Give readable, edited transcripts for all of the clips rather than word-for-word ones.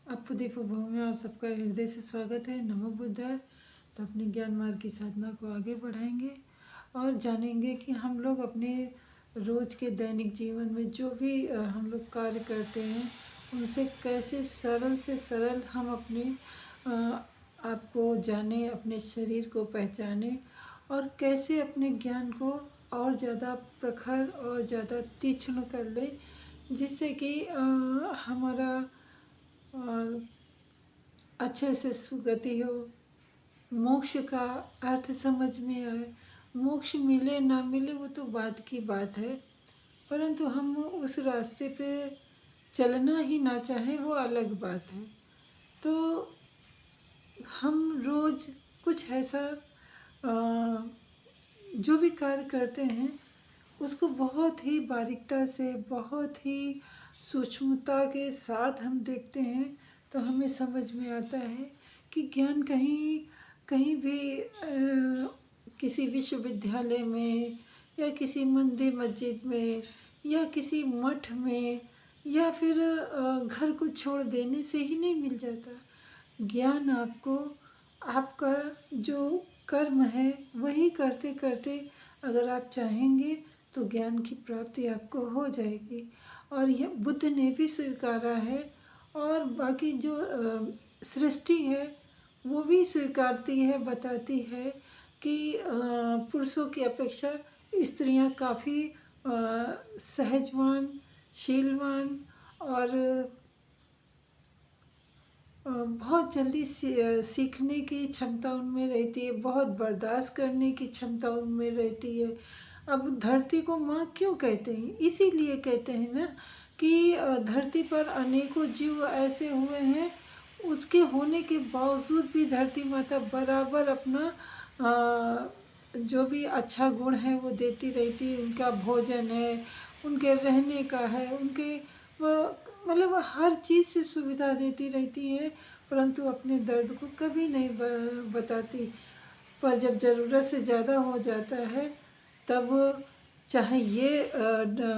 अपूदीप भव में आप सबका हृदय से स्वागत है। नमो बुद्धाय। तो अपने ज्ञान मार्ग की साधना को आगे बढ़ाएंगे और जानेंगे कि हम लोग अपने रोज के दैनिक जीवन में जो भी हम लोग कार्य करते हैं उनसे कैसे सरल से सरल हम अपने आप को जाने, अपने शरीर को पहचाने और कैसे अपने ज्ञान को और ज़्यादा प्रखर और ज़्यादा तीक्ष्ण कर ले, जिससे कि हमारा अच्छे से सुगति हो, मोक्ष का अर्थ समझ में आए। मोक्ष मिले ना मिले वो तो बात की बात है, परंतु हम उस रास्ते पे चलना ही ना चाहें वो अलग बात है। तो हम रोज़ कुछ ऐसा जो भी कार्य करते हैं उसको बहुत ही बारीकता से, बहुत ही सूक्ष्मता के साथ हम देखते हैं तो हमें समझ में आता है कि ज्ञान कहीं कहीं भी किसी विश्वविद्यालय में या किसी मंदिर मस्जिद में या किसी मठ में या फिर घर को छोड़ देने से ही नहीं मिल जाता। ज्ञान आपको आपका जो कर्म है वही करते करते अगर आप चाहेंगे तो ज्ञान की प्राप्ति आपको हो जाएगी। और यह बुद्ध ने भी स्वीकारा है और बाकी जो सृष्टि है वो भी स्वीकारती है, बताती है कि पुरुषों की अपेक्षा स्त्रियां काफ़ी सहजवान, शीलवान और बहुत जल्दी सीखने की क्षमता उनमें रहती है, बहुत बर्दाश्त करने की क्षमता उनमें रहती है। अब धरती को माँ क्यों कहते हैं? इसीलिए कहते हैं ना कि धरती पर अनेकों जीव ऐसे हुए हैं, उसके होने के बावजूद भी धरती माता बराबर अपना जो भी अच्छा गुण है वो देती रहती है। उनका भोजन है, उनके रहने का है, उनके मतलब हर चीज़ से सुविधा देती रहती है, परंतु अपने दर्द को कभी नहीं बताती। पर जब ज़रूरत से ज़्यादा हो जाता है तब चाहे ये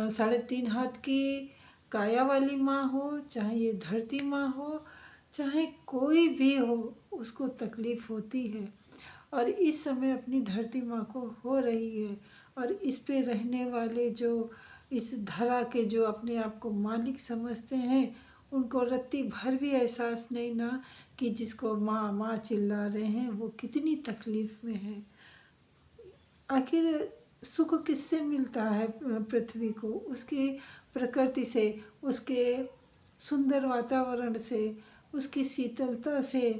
3.5 हाथ की काया वाली माँ हो, चाहे ये धरती माँ हो, चाहे कोई भी हो, उसको तकलीफ़ होती है। और इस समय अपनी धरती माँ को हो रही है। और इस पे रहने वाले जो इस धरा के जो अपने आप को मालिक समझते हैं उनको रत्ती भर भी एहसास नहीं ना कि जिसको माँ माँ चिल्ला रहे हैं वो कितनी तकलीफ़ में है। आखिर सुख किससे मिलता है? पृथ्वी को उसकी प्रकृति से, उसके सुंदर वातावरण से, उसकी शीतलता से।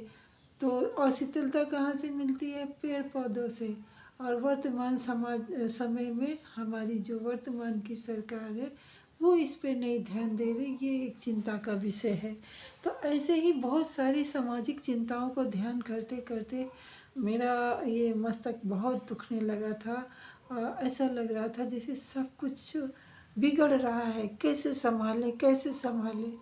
तो और शीतलता कहाँ से मिलती है? पेड़ पौधों से। और वर्तमान समय में हमारी जो वर्तमान की सरकार है वो इस पे नहीं ध्यान दे रही, ये एक चिंता का विषय है। तो ऐसे ही बहुत सारी सामाजिक चिंताओं को ध्यान करते करते मेरा ये मस्तक बहुत दुखने लगा था। ऐसा लग रहा था जैसे सब कुछ बिगड़ रहा है, कैसे संभालें कैसे संभालें।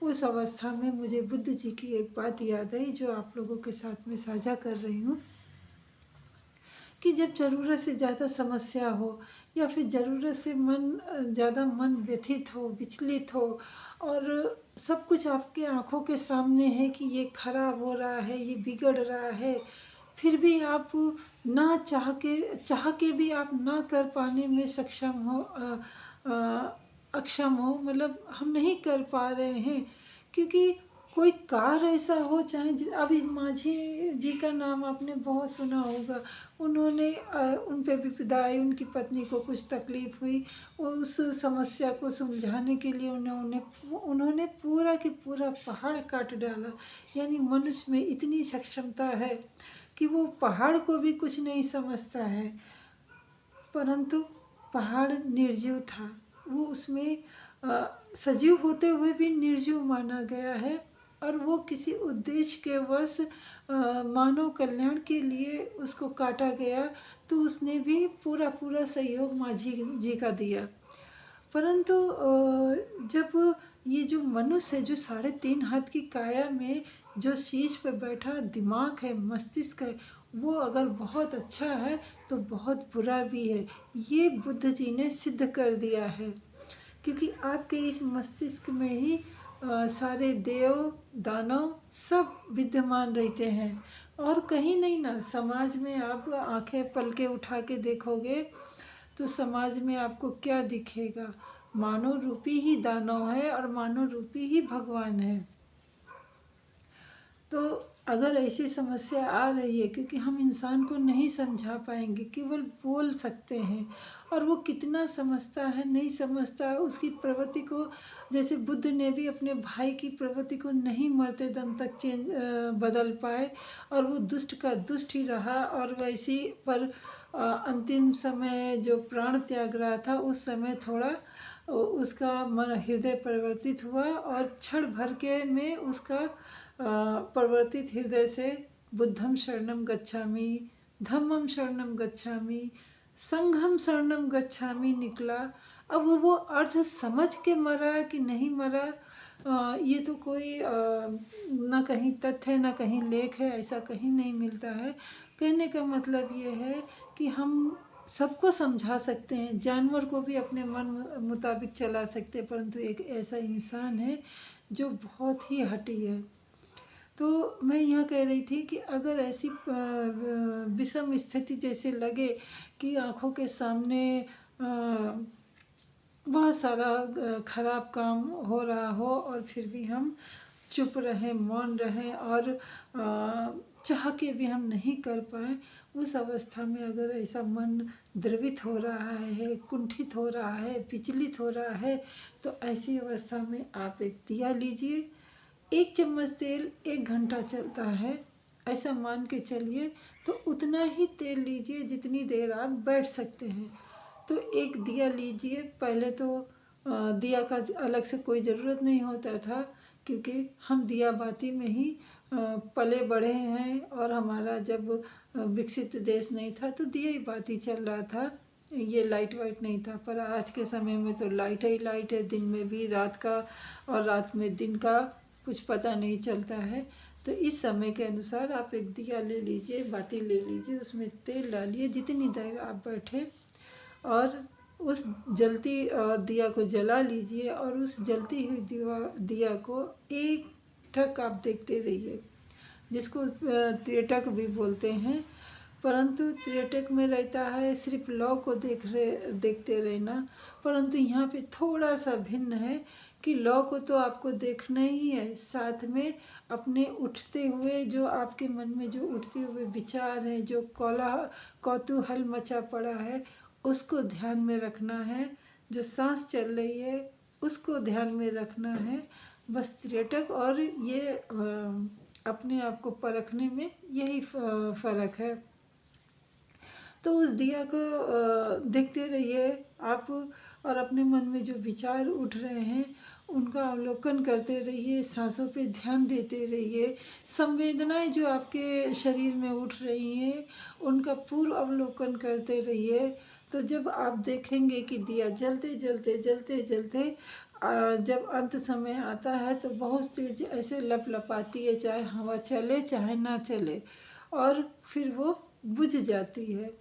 उस अवस्था में मुझे बुद्ध जी की एक बात याद आई जो आप लोगों के साथ में साझा कर रही हूँ कि जब ज़रूरत से ज़्यादा समस्या हो या फिर ज़रूरत से ज़्यादा मन व्यथित हो, विचलित हो और सब कुछ आपके आँखों के सामने है कि ये खराब हो रहा है, ये बिगड़ रहा है, फिर भी आप ना चाह के भी आप ना कर पाने में सक्षम हो, अक्षम हो, मतलब हम नहीं कर पा रहे हैं। क्योंकि कोई कार्य ऐसा हो, चाहे अभी माझी जी का नाम आपने बहुत सुना होगा। उन्होंने उन पे विपदा आई, उनकी पत्नी को कुछ तकलीफ़ हुई, उस समस्या को सुलझाने के लिए उन्होंने पूरा कि पूरा पहाड़ काट डाला। यानी मनुष्य में इतनी सक्षमता है कि वो पहाड़ को भी कुछ नहीं समझता है, परंतु पहाड़ निर्जीव था, वो उसमें सजीव होते हुए भी निर्जीव माना गया है। और वो किसी उद्देश्य के वश मानव कल्याण के लिए उसको काटा गया, तो उसने भी पूरा पूरा सहयोग माझी जी का दिया। परंतु जब ये जो मनुष्य है, जो 3.5 हाथ की काया में जो शीश पे बैठा दिमाग है, मस्तिष्क है, वो अगर बहुत अच्छा है तो बहुत बुरा भी है। ये बुद्ध जी ने सिद्ध कर दिया है, क्योंकि आपके इस मस्तिष्क में ही सारे देव दानव सब विद्यमान रहते हैं। और कहीं नहीं ना, समाज में आप आंखें पल के उठा के देखोगे तो समाज में आपको क्या दिखेगा? मानव रूपी ही दानव है और मानव रूपी ही भगवान है। तो अगर ऐसी समस्या आ रही है, क्योंकि हम इंसान को नहीं समझा पाएंगे, केवल बोल सकते हैं, और वो कितना समझता है नहीं समझता है उसकी प्रवृत्ति को। जैसे बुद्ध ने भी अपने भाई की प्रवृत्ति को नहीं मरते दम तक बदल पाए, और वो दुष्ट का दुष्ट ही रहा। और वैसी पर अंतिम समय जो प्राण त्याग रहा था, उस समय थोड़ा उसका मन हृदय परिवर्तित हुआ, और क्षण भर के में उसका परिवर्तित हृदय से बुद्धम शरणम गच्छामि, धम्मम शरणम गच्छामि, संघम शरणम गच्छामि निकला। अब वो अर्थ समझ के मरा कि नहीं मरा, ये तो कोई ना कहीं तथ्य है ना कहीं लेख है, ऐसा कहीं नहीं मिलता है। कहने का मतलब ये है कि हम सबको समझा सकते हैं, जानवर को भी अपने मन मुताबिक चला सकते हैं, परंतु एक ऐसा इंसान है जो बहुत ही हठी है। तो मैं यह कह रही थी कि अगर ऐसी विषम स्थिति जैसे लगे कि आँखों के सामने बहुत सारा खराब काम हो रहा हो, और फिर भी हम चुप रहें, मौन रहें, और चाह के भी हम नहीं कर पाए, उस अवस्था में अगर ऐसा मन द्रवित हो रहा है, कुंठित हो रहा है, विचलित हो रहा है, तो ऐसी अवस्था में आप एक दिया लीजिए। 1 चम्मच तेल 1 घंटा चलता है, ऐसा मान के चलिए। तो उतना ही तेल लीजिए जितनी देर आप बैठ सकते हैं। तो एक दिया लीजिए। पहले तो दिया का अलग से कोई ज़रूरत नहीं होता था, क्योंकि हम दिया बाती में ही पले बढ़े हैं, और हमारा जब विकसित देश नहीं था तो दिया ही बाती चल रहा था, ये लाइट वाइट नहीं था। पर आज के समय में तो लाइट ही लाइट है, दिन में भी रात का और रात में दिन का कुछ पता नहीं चलता है। तो इस समय के अनुसार आप एक दिया ले लीजिए, बाती ले लीजिए, उसमें तेल डालिए जितनी देर आप बैठे, और उस जलती दिया को जला लीजिए, और उस जलती हुई दिया को एक टक आप देखते रहिए, जिसको त्रिटक भी बोलते हैं। परंतु त्रिटक में रहता है सिर्फ लौ को देखते रहना, परंतु यहाँ पे थोड़ा सा भिन्न है कि लौ को तो आपको देखना ही है, साथ में अपने उठते हुए जो आपके मन में जो उठते हुए विचार हैं, जो कौतूहल मचा पड़ा है, उसको ध्यान में रखना है। जो सांस चल रही है उसको ध्यान में रखना है। बस त्रिटक और ये अपने आप को परखने में यही फ़र्क है। तो उस दिया को देखते रहिए आप, और अपने मन में जो विचार उठ रहे हैं उनका अवलोकन करते रहिए, सांसों पे ध्यान देते रहिए। संवेदनाएं जो आपके शरीर में उठ रही हैं उनका पूर्व अवलोकन करते रहिए। तो जब आप देखेंगे कि दिया जलते जलते जलते जलते जब अंत समय आता है तो बहुत तेज ऐसे लपलपाती है, चाहे हवा चले चाहे ना चले, और फिर वो बुझ जाती है।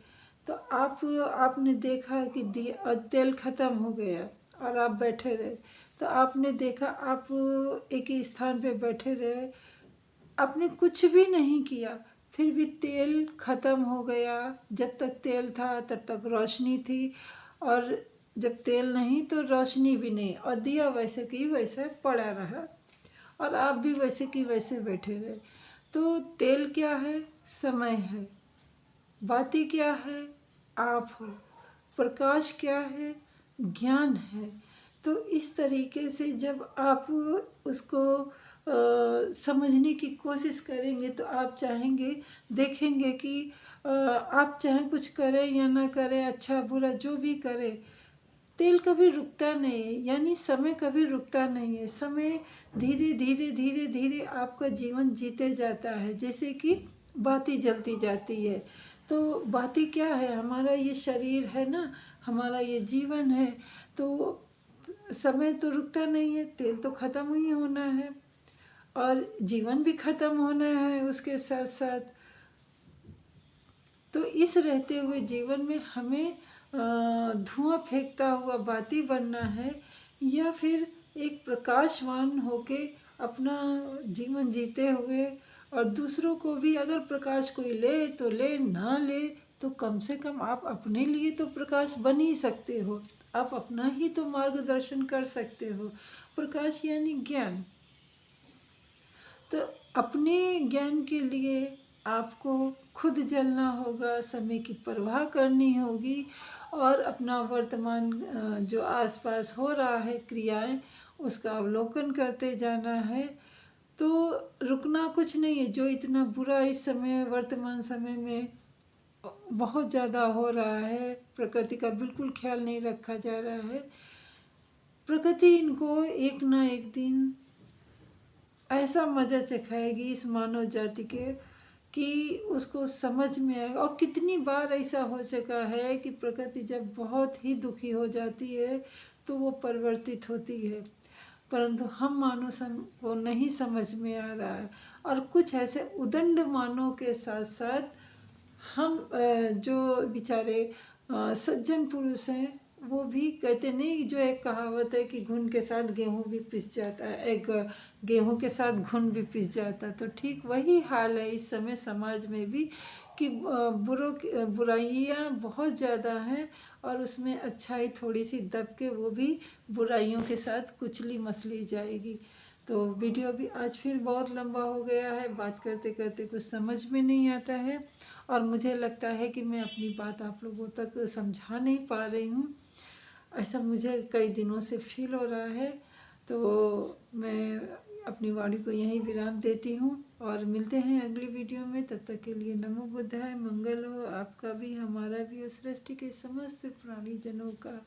तो आपने देखा कि दिया तेल ख़त्म हो गया और आप बैठे रहे, तो आपने देखा आप एक ही स्थान पे बैठे रहे, आपने कुछ भी नहीं किया, फिर भी तेल ख़त्म हो गया। जब तक तेल था तब तक रोशनी थी, और जब तेल नहीं तो रोशनी भी नहीं, और दिया वैसे की वैसे पड़ा रहा, और आप भी वैसे की वैसे बैठे रहे। तो तेल क्या है? समय है। बाती क्या है? आप हो। प्रकाश क्या है? ज्ञान है। तो इस तरीके से जब आप उसको समझने की कोशिश करेंगे तो आप चाहेंगे, देखेंगे कि आप चाहे कुछ करें या ना करें, अच्छा बुरा जो भी करें, तेल कभी रुकता नहीं है, यानी समय कभी रुकता नहीं है। समय धीरे धीरे धीरे धीरे आपका जीवन जीते जाता है, जैसे कि बाती जलती जाती है। तो बाती क्या है? हमारा ये शरीर है ना, हमारा ये जीवन है। तो समय तो रुकता नहीं है, तेल तो ख़त्म ही होना है, और जीवन भी ख़त्म होना है उसके साथ साथ। तो इस रहते हुए जीवन में हमें धुआं फेंकता हुआ बाती बनना है, या फिर एक प्रकाशवान होके अपना जीवन जीते हुए, और दूसरों को भी अगर प्रकाश कोई ले तो ले, ना ले तो कम से कम आप अपने लिए तो प्रकाश बन ही सकते हो। आप अपना ही तो मार्गदर्शन कर सकते हो। प्रकाश यानी ज्ञान। तो अपने ज्ञान के लिए आपको खुद जलना होगा, समय की परवाह करनी होगी, और अपना वर्तमान जो आसपास हो रहा है क्रियाएं, उसका अवलोकन करते जाना है। तो रुकना कुछ नहीं है। जो इतना बुरा इस समय वर्तमान समय में बहुत ज़्यादा हो रहा है, प्रकृति का बिल्कुल ख्याल नहीं रखा जा रहा है। प्रकृति इनको एक ना एक दिन ऐसा मज़ा चखाएगी इस मानव जाति के कि उसको समझ में आएगा। और कितनी बार ऐसा हो चुका है कि प्रकृति जब बहुत ही दुखी हो जाती है तो वो परिवर्तित होती है, परंतु हम मानव को नहीं समझ में आ रहा है। और कुछ ऐसे उदंड मानव के साथ साथ हम जो बेचारे सज्जन पुरुष हैं, वो भी कहते नहीं, जो एक कहावत है कि घुन के साथ गेहूँ भी पिस जाता है, एक गेहूँ के साथ घुन भी पिस जाता है। तो ठीक वही हाल है इस समय समाज में भी कि बुराइयाँ बहुत ज़्यादा हैं, और उसमें अच्छाई थोड़ी सी दब के वो भी बुराइयों के साथ कुचली मसली जाएगी। तो वीडियो भी आज फिर बहुत लंबा हो गया है, बात करते करते कुछ समझ में नहीं आता है, और मुझे लगता है कि मैं अपनी बात आप लोगों तक समझा नहीं पा रही हूँ। ऐसा मुझे कई दिनों से फील हो रहा है। तो मैं अपनी वाणी को यहीं विराम देती हूँ, और मिलते हैं अगली वीडियो में। तब तक के लिए नमो बुद्धाय। मंगल हो आपका भी, हमारा भी, और सृष्टि के समस्त प्राणी जनों का।